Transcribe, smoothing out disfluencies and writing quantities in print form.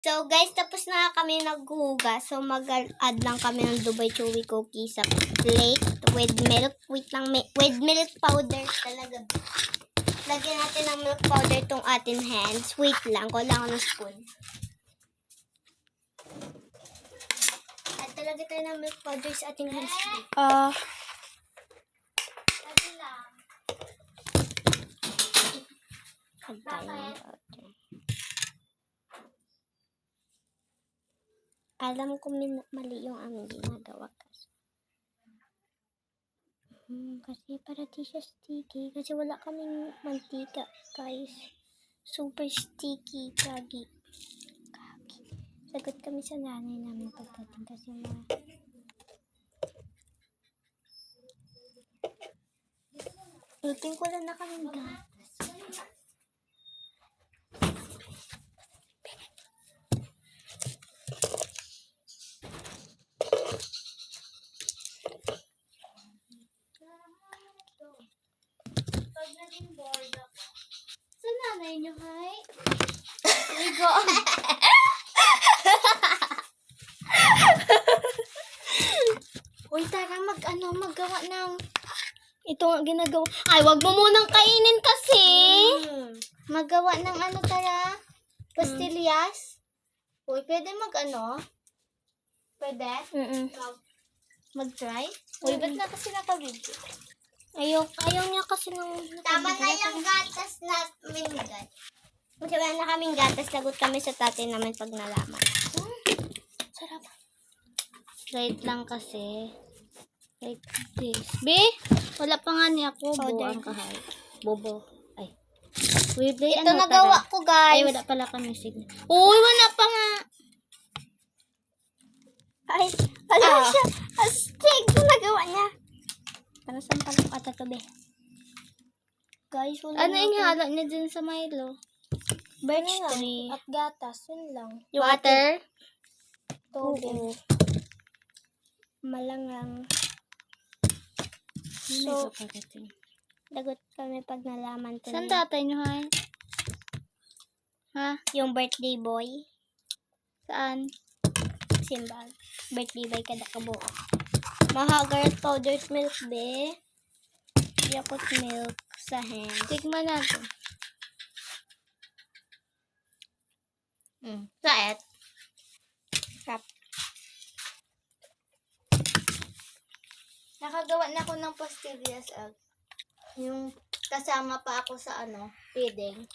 So guys, tapos na kami naghugas. So mag-add lang kami ng Dubai Chewy cookie sa plate with milk. With milk powder talaga. Lagyan natin ng milk powder itong ating hands. Wait lang, kulang ng spoon. At talaga tayo ng milk powder sa ating hands. Sabi lang. Add tayo ng powder. Alam ko mali yung aming ginagawa kasi. Kasi para di siya sticky. Kasi wala kaming mantika, guys. Super sticky, kagi. Sagot kami sa nanay namin pagdating kasi luting ko lang na kaming gatas. Pag naging bored ako. Sa nanay nyo, hay? Ligo. Uy, tara maggawa ng ito nga ginagawa. Ay, wag mo munang kainin kasi. Maggawa ng tara? Pastillas. Uy, pwede Pwede? Mag-try? Uy, ba't na kasi naka-video? Ayaw niya kasi nung... Tama na yung gatas na minigat. Kasi wala na kaming gatas, lagot kami sa tatay namin pag nalaman. Sarap. Right lang kasi. Like this. Be? Wala pa nga niya ako. Buang kahay. Bobo. Ay. Wait, ito nagawa ko, guys. Ay, wala pala kami signal. Uy, wala pa nga. Ay, wala siya. Astig na nagawa niya. Para saan pala ata to, be? Guys, wala yung halo niya dun sa Milo? Birch tree. At gatas, yun lang. Yung water? Tubig. Malangang. So, lagot kami pag nalaman to. Saan tatay nyo, hay? Ha? Yung birthday boy. Saan? Simbag. Birthday boy kada kabuo. Mahagar powdered milk, be. Yakult milk sa hand. Tikman natin. Saet. Sarap. Nakagawa na ako ng pastillas. Yung kasama pa ako sa feeding.